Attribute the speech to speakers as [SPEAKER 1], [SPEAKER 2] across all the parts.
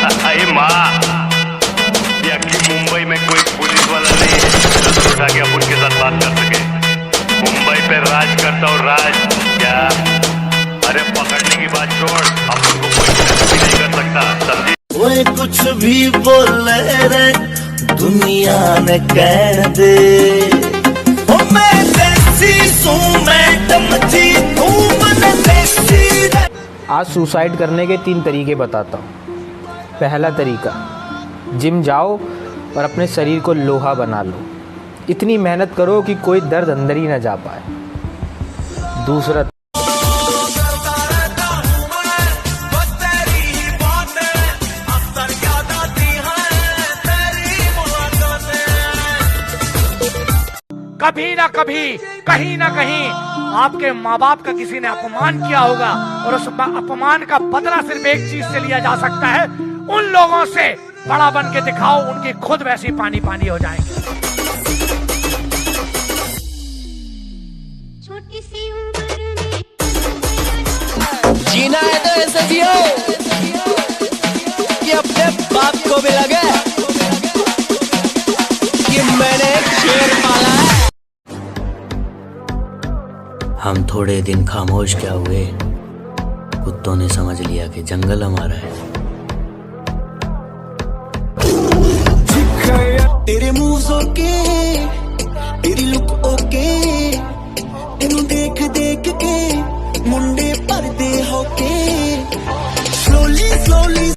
[SPEAKER 1] अरे माँ, मुंबई में कोई पुलिस वाला नहीं है नजर उठा के अपन के साथ बात कर सके। मुंबई पे राज करता हूँ, राज क्या? अरे पकड़ने की बात छोड़, अपन को कोई भी नहीं कर सकता, समझी?
[SPEAKER 2] वो कुछ भी बोले रे दुनिया ने कह दे, ओ मैं देसी हूँ, मैडम जी तू मन देसी रे।
[SPEAKER 3] आज सुसाइड करने के 3 तरीके बताता हूँ। पहला तरीका, जिम जाओ और अपने शरीर को लोहा बना लो। इतनी मेहनत करो कि कोई दर्द अंदर ही ना जा पाए। दूसरा,
[SPEAKER 4] कभी ना कभी कहीं ना कहीं आपके माँ बाप का किसी ने अपमान किया होगा और उस अपमान का बदला सिर्फ एक चीज से लिया जा सकता है, उन लोगों से बड़ा बन के दिखाओ, उनकी खुद वैसी पानी पानी हो जाएंगे।
[SPEAKER 5] छोटी सी उम्र में
[SPEAKER 2] जीना है तो ऐसे जियो कि अपने बाप को भी लगे कि मैंने एक शेर पाला है। हम थोड़े दिन खामोश क्या हुए, कुत्तों ने समझ लिया कि जंगल हमारा है। तेरे मूव्स ओके, तेरी लुक ओके, तेनू देख देख के मुंडे परदे होके स्लोली स्लोली।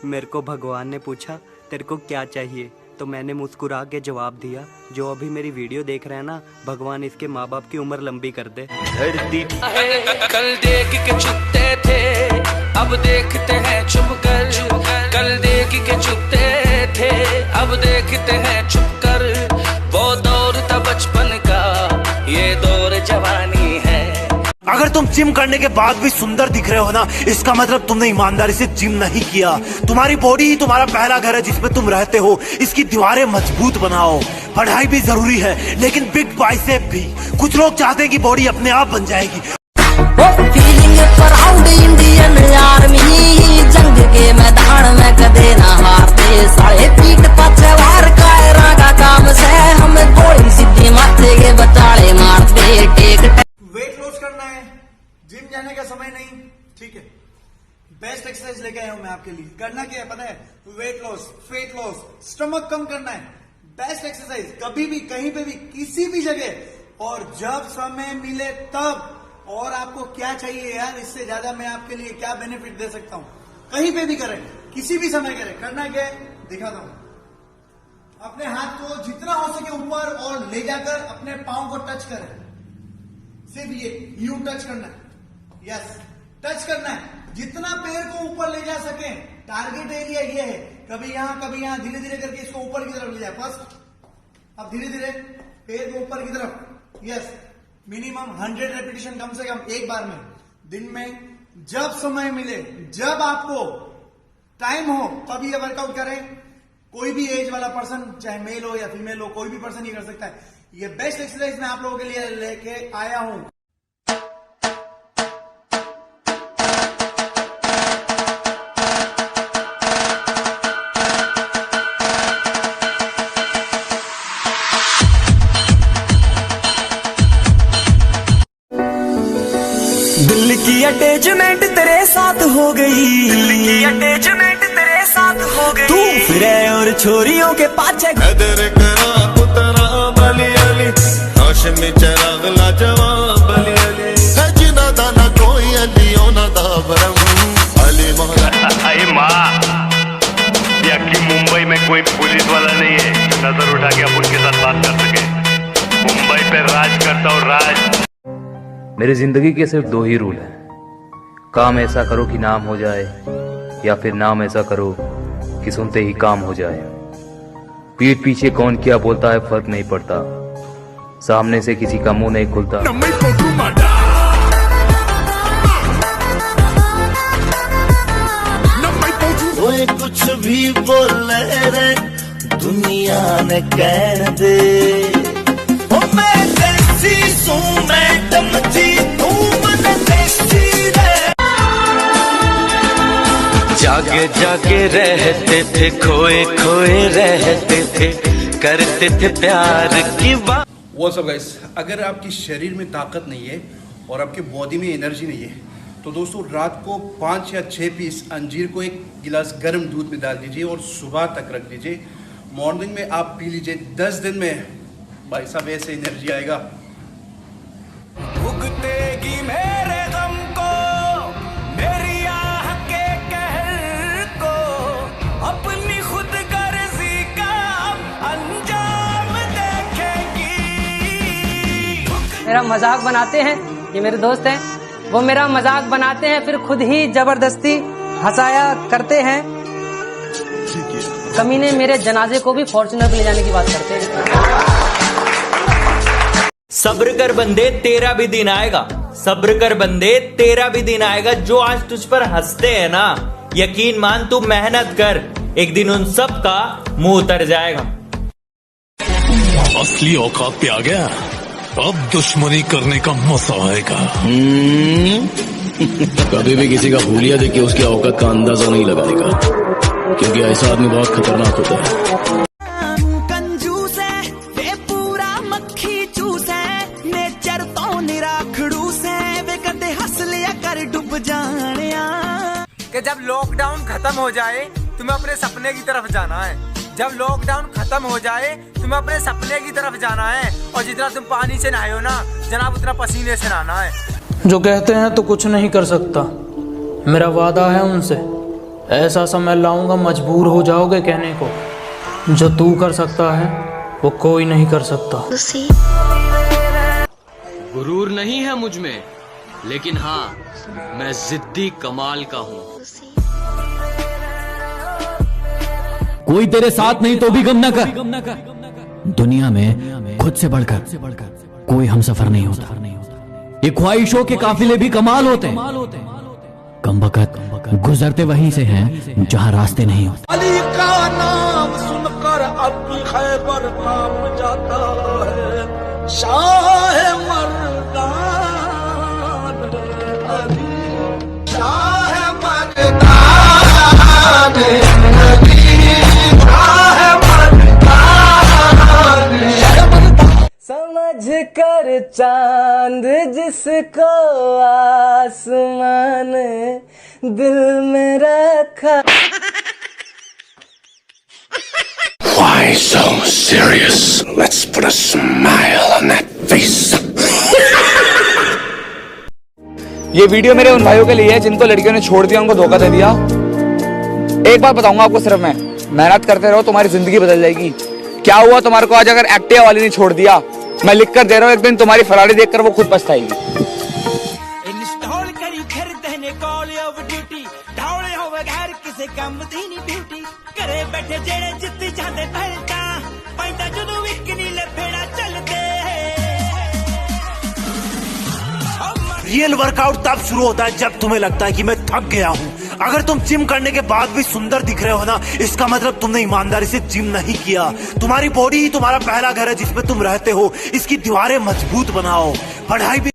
[SPEAKER 6] मेरे को भगवान ने पूछा तेरे को क्या चाहिए, तो मैंने मुस्कुरा के जवाब दिया, जो अभी मेरी वीडियो देख रहे हैं ना, भगवान इसके माँ बाप की उम्र लंबी कर दे। धरती
[SPEAKER 7] कल देख के चुपते थे, अब देखते हैं चुप कर। कल देख के चुपते थे, अब देखते हैं चुप कर। वो दौर था बचपन का, ये दौर जवानी है।
[SPEAKER 2] अगर तुम जिम करने के बाद भी सुंदर दिख रहे हो ना, इसका मतलब तुमने ईमानदारी से जिम नहीं किया। तुम्हारी बॉडी ही तुम्हारा पहला घर है जिसमें तुम रहते हो। इसकी दीवारें मजबूत बनाओ। पढ़ाई भी जरूरी है, लेकिन बिग बाइसेप भी। कुछ लोग चाहते हैं कि बॉडी अपने आप बन जाएगी।
[SPEAKER 8] फीलिंग प्राउड इंडियन आर्मी, जंग के मैदान में कदे ना हारते। साढ़े पीठ पाछे वार कायरा का काम से, हम गोली सीधी माथे के बचाले मारते। टेक
[SPEAKER 9] वेट लॉस करना है, जिम जाने का समय नहीं, ठीक है। बेस्ट एक्सरसाइज लेके आया हूं मैं आपके लिए। करना क्या है पता है? Weight loss, fat loss, stomach कम करना है। बेस्ट एक्सरसाइज कभी भी, कहीं पे भी, किसी भी जगह, और जब समय मिले तब। और आपको क्या चाहिए यार, इससे ज्यादा मैं आपके लिए क्या बेनिफिट दे सकता हूं? कहीं पे भी करें, किसी भी समय करें। करना क्या है दिखाता हूं। अपने हाथ को जितना हो सके ऊपर और ले जाकर अपने पांव को टच करें। सिर्फ ये यूं टच करना है। यस, टच करना है। जितना पैर को ऊपर ले जा सके, टारगेट एरिया ये है। कभी यहां, धीरे धीरे करके इसको ऊपर की तरफ ले जाए। फर्स्ट, अब धीरे धीरे पैर को ऊपर की तरफ। यस, मिनिमम 100 रेपिटेशन कम से कम एक बार में, दिन में जब समय मिले, जब आपको टाइम हो, तब ये वर्कआउट करें। कोई भी एज वाला पर्सन, चाहे मेल हो या फीमेल हो, कोई भी पर्सन ये कर सकता है। ये बेस्ट एक्सरसाइज मैं आप लोगों के लिए लेके आया हूं।
[SPEAKER 2] दिल की अटैचमेंट तेरे साथ हो गई, दिल की अटैचमेंट तेरे साथ हो गई। तू फिरे और छोरियों के पाछे
[SPEAKER 1] रोशनी चराग लाजवाब बली अली है, जिना दा ना कोई अली ओना दा भरम अली मोहरा। अरे माँ, कि मुंबई में कोई पुलिस वाला नहीं है जो नजर उठा के अपन के साथ बात कर सके। मुंबई पे राज करता हूँ, राज।
[SPEAKER 10] मेरी जिंदगी के सिर्फ 2 ही रूल हैं। काम ऐसा करो कि नाम हो जाए, या फिर नाम ऐसा करो कि सुनते ही काम हो जाए। पीठ पीछे कौन क्या बोलता है फर्क नहीं पड़ता, सामने से किसी का मुंह नहीं खुलता।
[SPEAKER 2] वो कुछ भी बोले रे दुनिया ने कह दे, ओ मैं देसी हूँ, मैडम जी तू मन देसी रे।
[SPEAKER 11] जागे जागे रहते थे, खोए खोए रहते थे, करते थे प्यार की बात।
[SPEAKER 12] What's up guys? अगर आपकी शरीर में ताकत नहीं है और आपके बॉडी में एनर्जी नहीं है तो दोस्तों रात को 5 या 6 पीस अंजीर को एक गिलास गर्म दूध में डाल दीजिए और सुबह तक रख दीजिए। मॉर्निंग में आप पी लीजिए। 10 दिन में भाई साहब ऐसे एनर्जी आएगा।
[SPEAKER 7] भुगतेगी मेरे गम को, मेरी आह के कहर को, अपनी खुद गर्जी का अंजाम देखेगी।
[SPEAKER 13] मेरा मजाक बनाते हैं, ये मेरे दोस्त हैं, वो मेरा मजाक बनाते हैं फिर खुद ही जबरदस्ती हंसाया करते हैं। कमीने मेरे जनाजे को भी फॉर्च्यूनर पे ले जाने की बात करते हैं।
[SPEAKER 11] सब्र कर बंदे तेरा भी दिन आएगा, सब्र कर बंदे तेरा भी दिन आएगा। जो आज तुझ पर हंसते हैं ना, यकीन मान तू मेहनत कर, एक दिन उन सब का मुंह उतर जाएगा।
[SPEAKER 14] असली औकात पे आ गया, अब दुश्मनी करने का मजा आएगा।
[SPEAKER 15] कभी भी किसी का हुलिया देख के उसकी औकात का अंदाजा नहीं लगाने का, क्योंकि ऐसा आदमी बहुत खतरनाक होता है।
[SPEAKER 7] कंजूस है वे पूरा मक्खी चूस है, नेचर तो निराखड़ूस है, वे कदे हंस लिया कर डूब जाने।
[SPEAKER 3] कि जब लॉकडाउन खत्म हो जाए तुम्हें अपने सपने की तरफ जाना है, जब लॉकडाउन खत्म हो जाए तुम्हें अपने सपने की तरफ जाना है, और जितना तुम पानी से नहाए हो ना जनाब, उतना पसीने से नहाना है।
[SPEAKER 16] जो कहते हैं तो कुछ नहीं कर सकता, मेरा वादा है उनसे, ऐसा समय लाऊंगा मजबूर हो जाओगे कहने को, जो तू कर सकता है वो कोई नहीं कर सकता।
[SPEAKER 15] गुरूर नहीं है मुझ में, लेकिन हाँ मैं जिद्दी कमाल का हूँ।
[SPEAKER 17] कोई तेरे साथ नहीं तो भी गम न कर, दुनिया में खुद से बढ़कर कोई हमसफर नहीं होता। ये ख्वाहिशों के काफिले भी कमाल होते हैं, कमबख्त गुजरते वहीं से हैं जहां रास्ते नहीं होते।
[SPEAKER 7] अली का नाम सुनकर अब खैबर कांप जाता है, शाह मर्दान अली, शाह मर्दान
[SPEAKER 13] समझ कर चांद जिसको आसमान दिल में रखा।
[SPEAKER 14] Why so serious? Let's put a smile on that face.
[SPEAKER 18] ये वीडियो मेरे उन भाइयों के लिए है जिनको लड़कियों ने छोड़ दिया, उनको धोखा दे दिया। एक बात बताऊंगा आपको सिर्फ मैं, मेहनत करते रहो, तुम्हारी जिंदगी बदल जाएगी। क्या हुआ तुम्हारे को आज अगर एक्टिवा वाली ने छोड़ दिया, मैं लिख कर दे रहा हूँ, एक दिन तुम्हारी फरारी देखकर वो खुद पछताएगी।
[SPEAKER 7] इंस्टॉल करी फिर देने कॉल ऑफ ड्यूटी, ढाले हो बगैर किसे काम दी नहीं ड्यूटी, करे बैठे जेड़े जित्ती जाते पहलता, पैदा जुदू विक नीले फेड़ा चलते।
[SPEAKER 2] रियल वर्कआउट तब शुरू होता है जब तुम्हें लगता है कि मैं थक गया हूँ। अगर तुम जिम करने के बाद भी सुंदर दिख रहे हो ना, इसका मतलब तुमने ईमानदारी से जिम नहीं किया। तुम्हारी बॉडी ही तुम्हारा पहला घर है जिसमें तुम रहते हो, इसकी दीवारें मजबूत बनाओ। पढ़ाई भी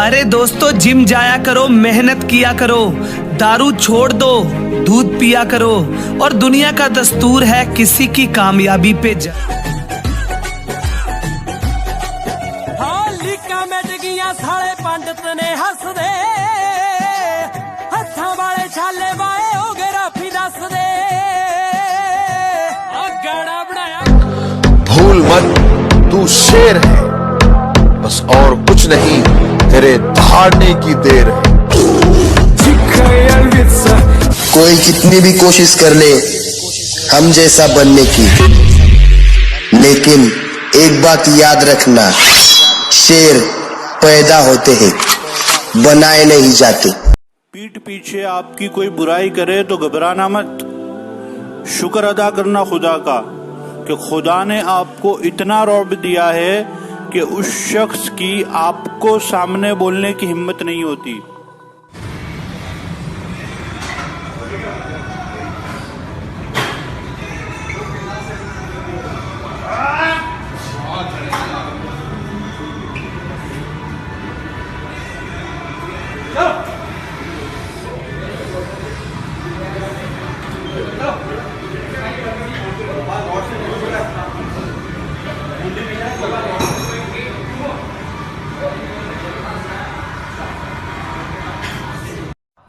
[SPEAKER 7] अरे दोस्तों जिम जाया करो, मेहनत किया करो, दारू छोड़ दो, दूध पिया करो, और दुनिया का दस्तूर है किसी की कामयाबी पे जा। हाँ लीका मिट गया साले पंडित ने हंस दे, हत्था वाले छाले वाए हो गए राफी दस दे, गाना बनाया।
[SPEAKER 1] भूल मत तू शेर है, बस और कुछ नहीं, तेरे दहाड़ने की देर है।
[SPEAKER 19] कोई कितनी भी कोशिश कर ले हम जैसा बनने की, लेकिन एक बात याद रखना, शेर पैदा होते हैं, बनाए नहीं जाते।
[SPEAKER 20] पीठ पीछे आपकी कोई बुराई करे तो घबराना मत, शुक्र अदा करना खुदा का कि खुदा ने आपको इतना रौब दिया है कि उस शख्स की आपको सामने बोलने की हिम्मत नहीं होती।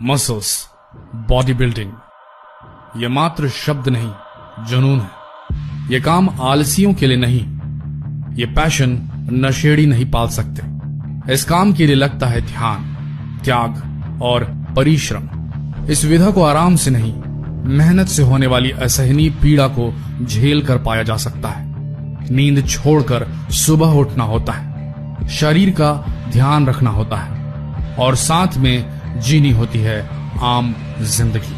[SPEAKER 21] मसल्स, बॉडी बिल्डिंग, ये मात्र शब्द नहीं, जुनून है। ये काम आलसियों के लिए नहीं, ये पैशन नशेड़ी नहीं पाल सकते। इस काम के लिए लगता है ध्यान, त्याग और परिश्रम। इस विधा को आराम से नहीं, मेहनत से होने वाली असहनीय पीड़ा को झेल कर पाया जा सकता है। नींद छोड़कर सुबह उठना होता है, शरीर का ध्यान रखना होता है और साथ में जीनी होती है आम जिंदगी।